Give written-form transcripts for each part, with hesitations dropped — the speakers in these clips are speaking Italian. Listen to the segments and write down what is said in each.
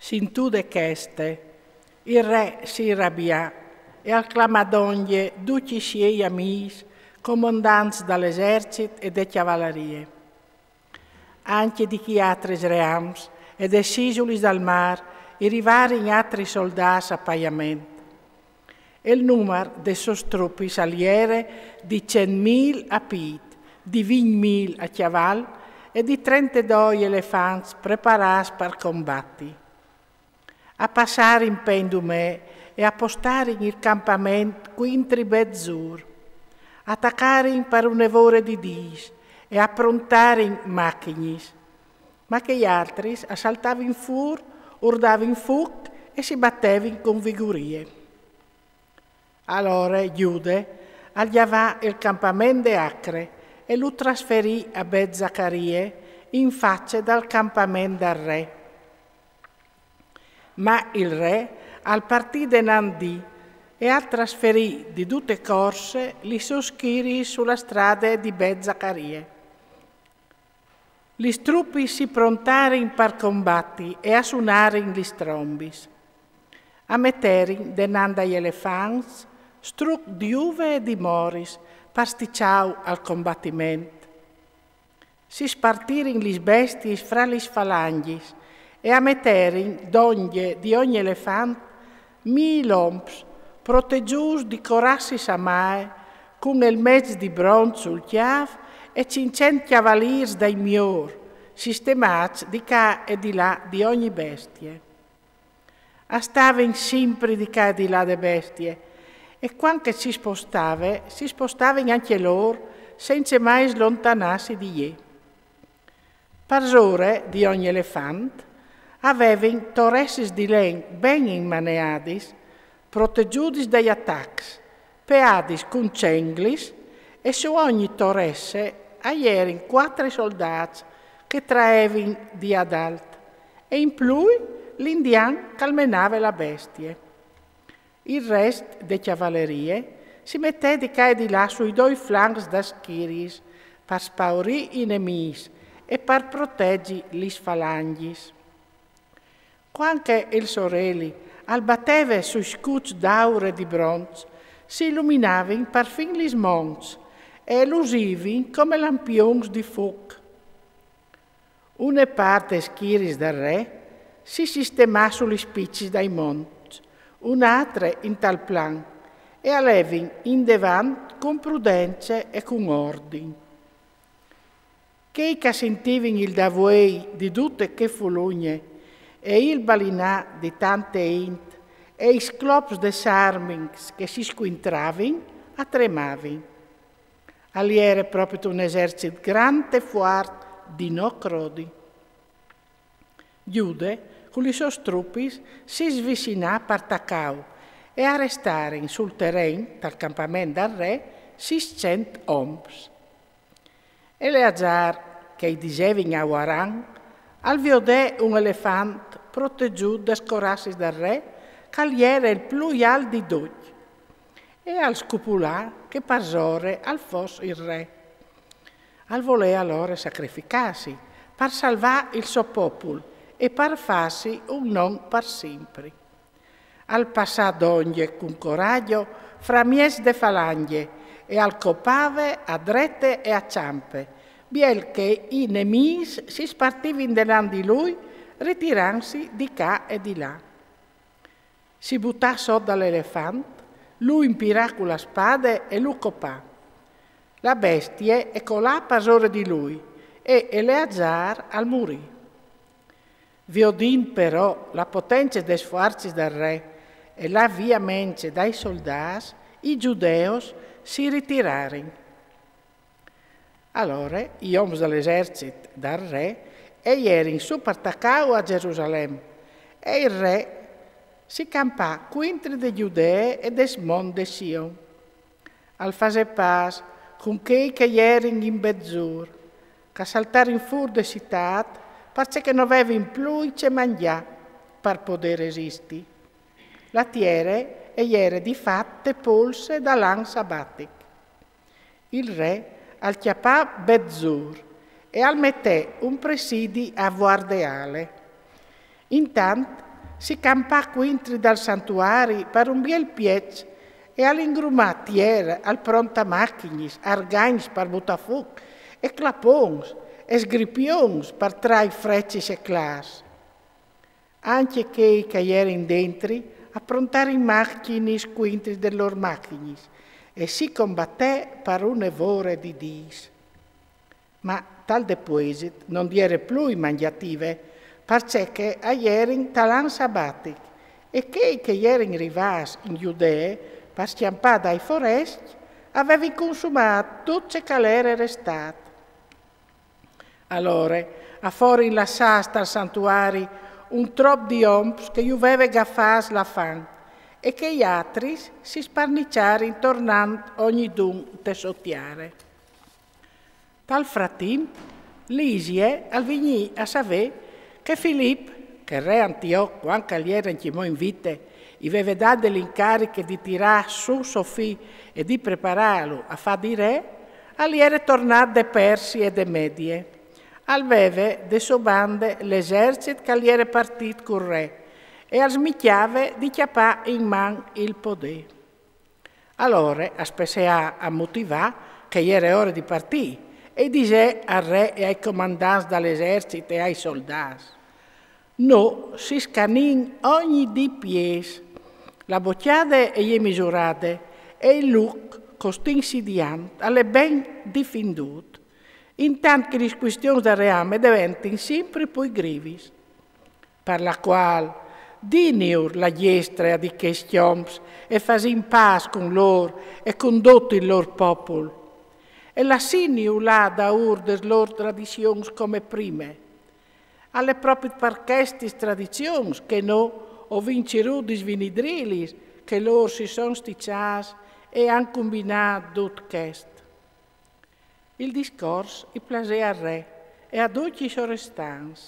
S'intude cheste, il re si irrabbià e acclamà d'ogni tutti i suoi amici, comandanti dall'esercito e delle cavallerie. Anche di chi altri reams e dei sisuli dal mar arrivare in altri soldati a pagamento. E il numero dei suoi truppi saliere di 100.000 a pied, di 20.000 a cavallo e di 32 elefanti preparati per combatti. A passare in pendumè e a postare in il campamento quintri bezzur, attaccare per un'evore di dis e approntare in macchine, ma che gli altri assaltavano in fur, urdavano in fuc e si battevano con vigurie. Allora Giude agliava il campamento di Acre e lo trasferì a Bet Zaccarie in faccia dal campamento del re. Ma il re al partì de Nandì e a trasferì di tutte corse li soschiri sulla strada di Bet Zaccarie. Gli truppi si prontarono per combatti e a suonare in gli strombis. A mettere denanda gli elefanti, struc di uve e di moris, pasticciau al combattimento. Si spartirono gli bestie fra gli falangis e a mettere di ogni elefante 1000 omps, proteggius di corassi samae, con il mezzo di bronzo sul chiav e 500 cavalieri dai migliori, sistemati di qua e di là di ogni bestie. Stavano sempre di qua e di là de bestie, e quando si spostavano anche loro, senza mai slontanarsi di lì. Parsore di ogni elefante avevano torressi di legno ben immaneati, proteggiuti dagli attacchi, peati con cenglis, e su ogni torresse erano 4 soldati che traevano di adalto, e in più l'indiano calmenava la bestia. Il resto delle cavallerie si metteva di qua e di là sui 2 flanchi da schiris per spaurire i nemici e per proteggere gli falangis. Quando il sorelli al batteva sui scucci d'aure di bronzo, si illuminavano perfino gli smonzi e lusivano come lampioni di fuoco. Una parte schiris del re si sistemava sugli spicci dai monti, un'altra in tal plan, e allevano in davanti con prudenza e con ordine. Che sentivano il davoei di tutte che fulugne e il balinà di tante int e i sclops de sarmings che si squintravano, tremavano. Allì era proprio un esercito grande e forte di no crodi. Giude, con i suoi truppi, si svicinò per attaccare e arrestare sul terreno del campamento del re 600 omps. Eleazar, che diceva a Waran, al viodè un elefante proteggiuto da scorassi del re, che era il più alto di tutti, e al scupulà che pasore al fosse il re. Al voleva allora sacrificarsi per salvare il suo popolo e per farsi un non per sempre. Al passare d'ogni con coraggio fra mies de falanghe e al copave a drette e a ciampe, biel che i nemici si spartivano davanti di lui, ritirandosi di qua e di là. Si buttò sotto dall'elefante, lui impirà con la spada e lo copà. La bestia è colà pasore di lui e Eleazar al morì. Viodin però la potenza dei sforzi del re e l'avviamento dai soldati, i giudeos si ritirarono. Allora gli uomini dell'esercito del re erano su per attaccare a Gerusalemme e il re si campò contro dei giudei e des monti di Sion. Al fase pas con che erano in bezzur, che saltarono fuori da città perché non avevano più che mangiare per poter resistere. La tiere era di fatte polse dall'anno sabbatico. Il re al chiappò bezzur e al metté un presidio a guardiale. Intanto si campà quintri dal santuari per un biel piec e all'ingrumat tiera, al pronta macchinis, argagns per butafuc, e clapons, e sgripions per trai freccis e clas. Anche che erano dentri, approntare i macchinis quintri del loro macchinis, e si combatté per un evore di dis. Ma tal deposit non diere più i mangiative, perché erano talan sabbatic, e che erano rivas in Giudee, per scampare dai foresti, avevano consumato tutto che era restato. Allora, a fuori in la sasta al santuario, un trop di oms che aveva gaffas la fan, e che gli altri si sparniciarono intornando ogni dun te sottiare. Tal frattempo, Lisie alvignì a sapere che Filippo, che re Antioco, anche gli era in vite, aveva dato l'incarico di tirare su Sofì e di prepararlo a fare di re, gli era tornato de Persi e de Medie. Aveva de sue bande l'esercito che gli era partito col re e smichiava di chiappare in man il potere. Allora aspessea a motivare che era ora di partire e dice al re e ai comandanti dell'esercito e ai soldati: no, si scanin ogni di pies, la bocciade e gli misurate e il look costinsidiante alle ben difendute, intanto che le questioni del reame diventano sempre più grivis, per la quale diniur la giestra di questioni e fasin pace con loro e condotto il loro popolo, e la siniu là da des loro tradizioni come prime, alle proprie parchestis tradizioni che no o vincerudis vinidrilis che loro si sono sticciati e han combinato tutto questo. Il discorso i piaceva al re e a tutti i suoi restanti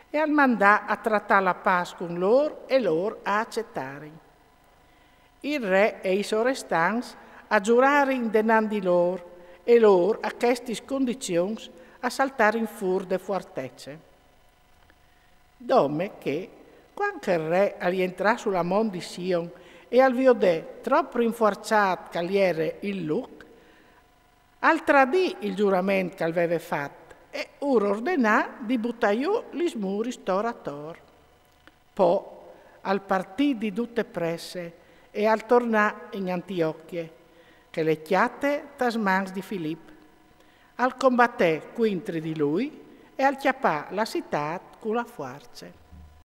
e al mandà a trattare la pace con loro e loro a accettare. Il re e i suoi restanti a giurare in denandi loro e loro a queste condizioni a saltare in fur de fortezze. Dome che, quando il re rientrò sulla mon di Sion e al viodè troppo rinforzato che gli era il look, al tradì il giuramento che aveva fatto e ora ordinò di buttare giù gli muri storator. Poi, al partì di tutte presse e al tornare in Antiochia, che le chiate tasmans di Filippo, al combatté quintri di lui e al chiappà la città con la forza.